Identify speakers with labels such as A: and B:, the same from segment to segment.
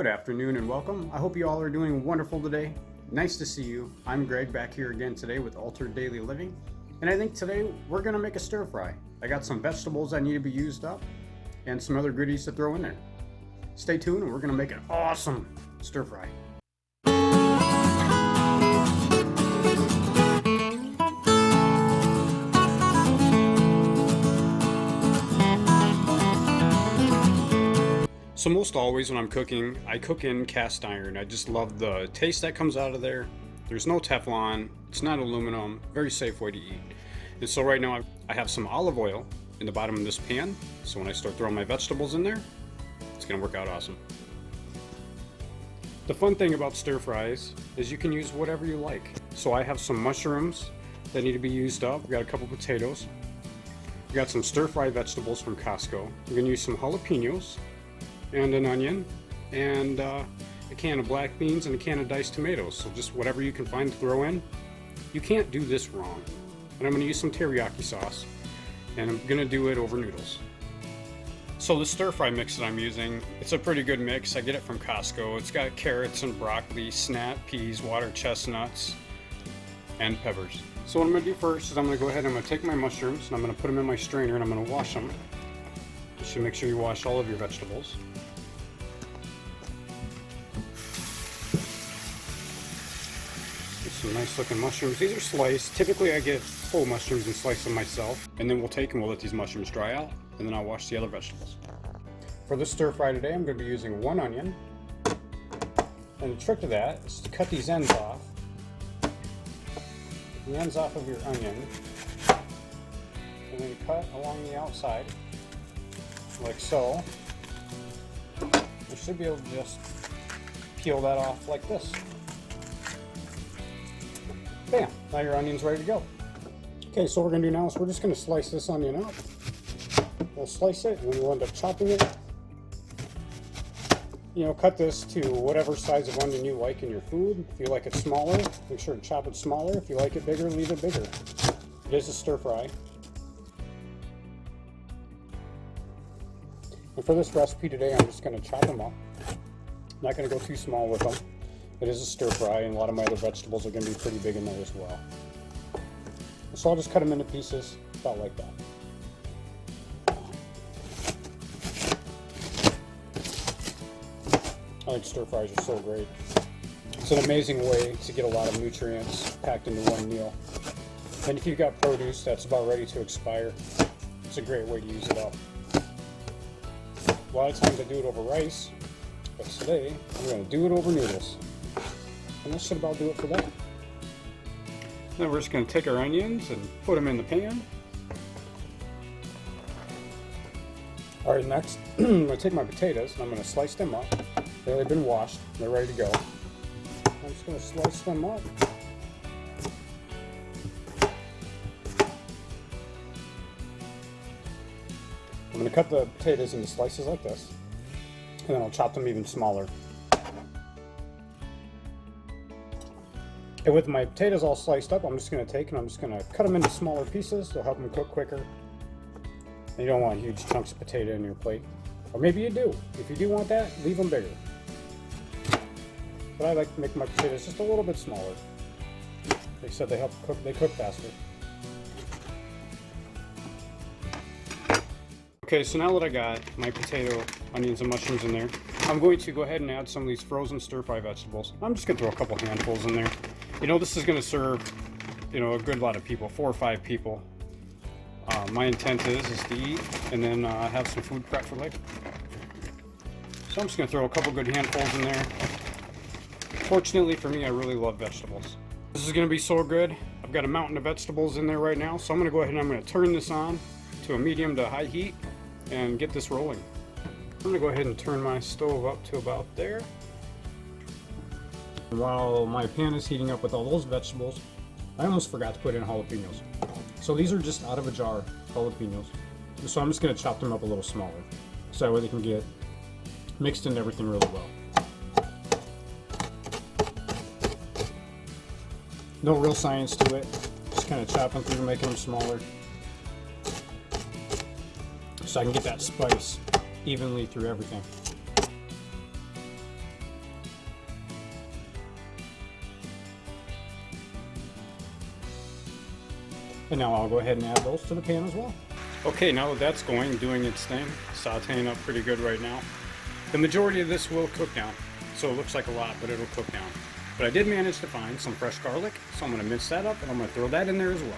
A: Good afternoon and welcome. I hope you all are doing wonderful today. Nice to see you. I'm Greg back here again today with Altered Daily Living. And I think today we're going to make a stir fry. I got some vegetables that need to be used up and some other goodies to throw in there. Stay tuned and we're going to make an awesome stir fry. So most always when I'm cooking, I cook in cast iron. I just love the taste that comes out of there. There's no Teflon, it's not aluminum, very safe way to eat. And so right now I have some olive oil in the bottom of this pan. So when I start throwing my vegetables in there, it's gonna work out awesome. The fun thing about stir fries is you can use whatever you like. So I have some mushrooms that need to be used up. We've got a couple potatoes. We got some stir fry vegetables from Costco. We're gonna use some jalapenos and an onion and a can of black beans and a can of diced tomatoes. So just whatever you can find to throw in. You can't do this wrong. And I'm going to use some teriyaki sauce and I'm going to do it over noodles. So the stir fry mix that I'm using, it's a pretty good mix. I get it from Costco. It's got carrots and broccoli, snap peas, water chestnuts, and peppers. So what I'm going to do first is I'm going to go ahead and I'm going to take my mushrooms and I'm going to put them in my strainer and I'm going to wash them. You should make sure you wash all of your vegetables. Some nice looking mushrooms. These are sliced. Typically I get whole mushrooms and slice them myself. And then we'll take and we'll let these mushrooms dry out. And then I'll wash the other vegetables. For this stir fry today, I'm going to be using one onion. And the trick to that is to cut these ends off. The ends off of your onion. And then you cut along the outside. Like so. You should be able to just peel that off like this. Bam! Now your onion's ready to go. Okay, so what we're going to do now is we're just going to slice this onion up. We'll slice it and then we'll end up chopping it. You know, cut this to whatever size of onion you like in your food. If you like it smaller, make sure to chop it smaller. If you like it bigger, leave it bigger. It is a stir fry. And for this recipe today, I'm just going to chop them up. I'm not going to go too small with them. It is a stir fry, and a lot of my other vegetables are going to be pretty big in there as well. So I'll just cut them into pieces, about like that. I think stir fries are so great. It's an amazing way to get a lot of nutrients packed into one meal. And if you've got produce that's about ready to expire, it's a great way to use it up. A lot of times I do it over rice, but today I'm going to do it over noodles. And that should about do it for that. Then we're just going to take our onions and put them in the pan. Alright, next I'm going to take my potatoes and I'm going to slice them up. They've been washed, they're ready to go. I'm just going to slice them up. I'm going to cut the potatoes into slices like this, and then I'll chop them even smaller. And with my potatoes all sliced up, I'm just going to take and I'm just going to cut them into smaller pieces to help them cook quicker. And you don't want huge chunks of potato in your plate. Or maybe you do. If you do want that, leave them bigger. But I like to make my potatoes just a little bit smaller. They said they cook faster. Okay, so now that I got my potato, onions, and mushrooms in there, I'm going to go ahead and add some of these frozen stir-fry vegetables. I'm just going to throw a couple handfuls in there. You know, this is going to serve, you know, a good lot of people, 4 or 5 people. My intent is to eat and then have some food prep for later. So I'm just going to throw a couple good handfuls in there. Fortunately for me, I really love vegetables. This is going to be so good. I've got a mountain of vegetables in there right now, so I'm going to go ahead and I'm going to turn this on to a medium to high heat and get this rolling. I'm going to go ahead and turn my stove up to about there. While my pan is heating up with all those vegetables, I almost forgot to put in jalapenos. So these are just out of a jar jalapenos. So I'm just going to chop them up a little smaller, so that way they can get mixed into everything really well. No real science to it, just kind of chopping through, making them smaller, so I can get that spice evenly through everything. And now I'll go ahead and add those to the pan as well. Okay, now that that's doing its thing, sauteing up pretty good right now. The majority of this will cook down, so it looks like a lot, but it'll cook down. But I did manage to find some fresh garlic, so I'm going to mince that up and I'm going to throw that in there as well.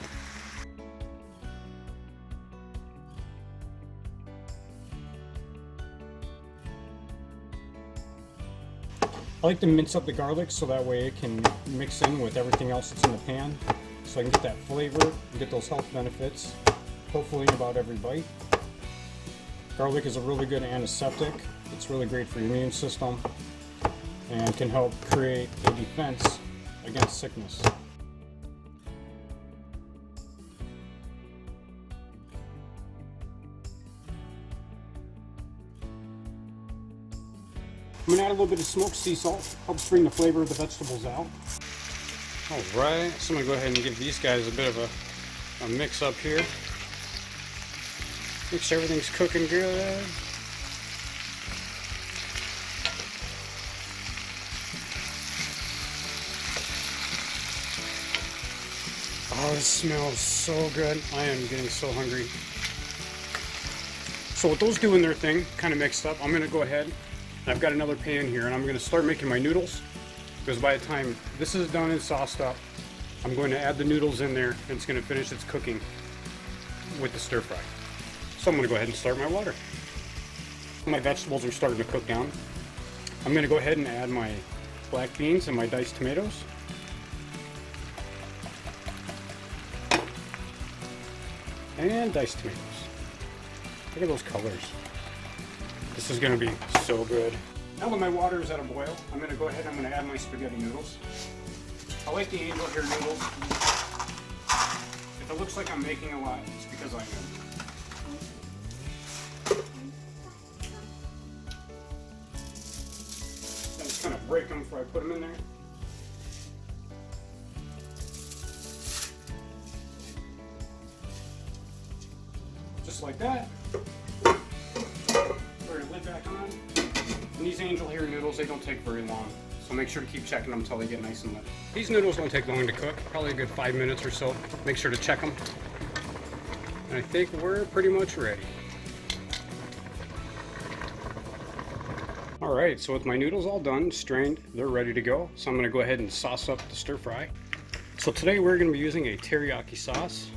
A: I like to mince up the garlic so that way it can mix in with everything else that's in the pan, so I can get that flavor and get those health benefits, hopefully in about every bite. Garlic is a really good antiseptic. It's really great for your immune system and can help create a defense against sickness. I'm going to add a little bit of smoked sea salt, helps bring the flavor of the vegetables out. Alright, so I'm going to go ahead and give these guys a bit of a mix up here. Make sure everything's cooking good. Oh, this smells so good. I am getting so hungry. So with those doing their thing, kind of mixed up, I'm going to go ahead. I've got another pan here and I'm going to start making my noodles, because by the time this is done and sauced up, I'm going to add the noodles in there and it's going to finish its cooking with the stir fry. So I'm going to go ahead and start my water. My vegetables are starting to cook down. I'm going to go ahead and add my black beans and my diced tomatoes. And diced tomatoes. Look at those colors. This is going to be so good. Now that my water is at a boil, I'm going to go ahead and I'm going to add my spaghetti noodles. I like the angel hair noodles. If it looks like I'm making a lot, it's because I am. I just kind of break them before I put them in there. Just like that. Put your lid back on. And these angel hair noodles, they don't take very long. So make sure to keep checking them until they get nice and lit. These noodles don't take long to cook, probably a good 5 minutes or so. Make sure to check them. And I think we're pretty much ready. Alright, so with my noodles all done, strained, they're ready to go. So I'm going to go ahead and sauce up the stir fry. So today we're going to be using a teriyaki sauce.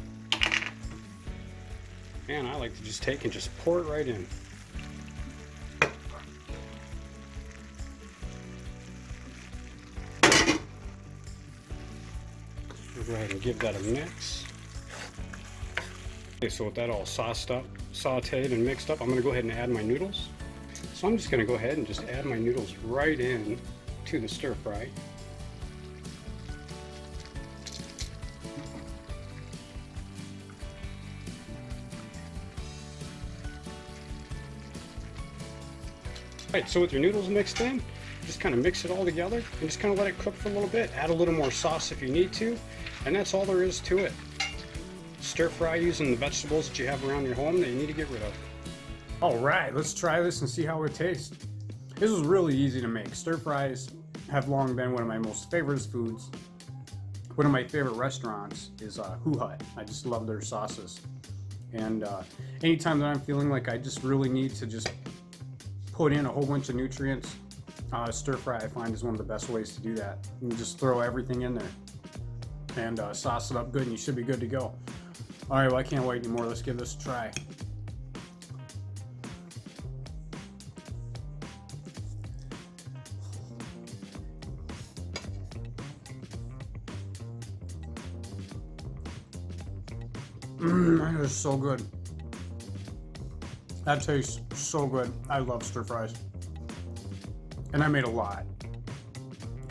A: And I like to just take and just pour it right in. Go ahead and give that a mix. Okay, so with that all sauced up, sauteed and mixed up, I'm going to go ahead and add my noodles. So I'm just going to go ahead and just add my noodles right in to the stir fry. Alright, so with your noodles mixed in, just kind of mix it all together and just kind of let it cook for a little bit. Add a little more sauce if you need to, and that's all there is to it. Stir fry using the vegetables that you have around your home that you need to get rid of. Alright, let's try this and see how it tastes. This is really easy to make. Stir fries have long been one of my most favorite foods. One of my favorite restaurants is Who Hut. I just love their sauces. And anytime that I'm feeling like I just really need to just put in a whole bunch of nutrients, stir fry I find is one of the best ways to do that. You just throw everything in there and sauce it up good and you should be good to go. Alright, well I can't wait anymore. Let's give this a try. That is so good. That tastes so good. I love stir fries. And I made a lot.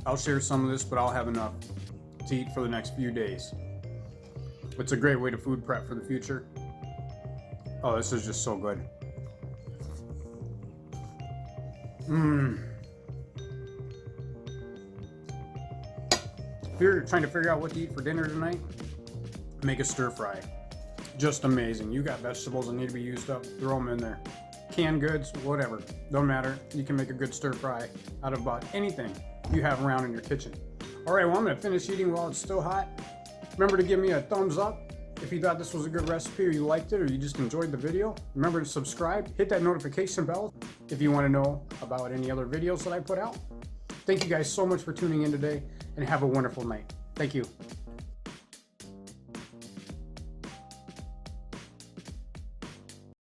A: I'll share some of this, but I'll have enough to eat for the next few days. It's a great way to food prep for the future. Oh, this is just so good. If you're trying to figure out what to eat for dinner tonight, make a stir fry. Just amazing. You got vegetables that need to be used up, throw them in there. Canned goods, whatever, don't matter. You can make a good stir fry out of about anything you have around in your kitchen. All right, well, I'm gonna finish eating while it's still hot. Remember to give me a thumbs up If you thought this was a good recipe, or you liked it, or you just enjoyed the video, remember to subscribe, hit that notification bell if you want to know about any other videos that I put out. Thank you guys so much for tuning in today, and have a wonderful night. Thank you.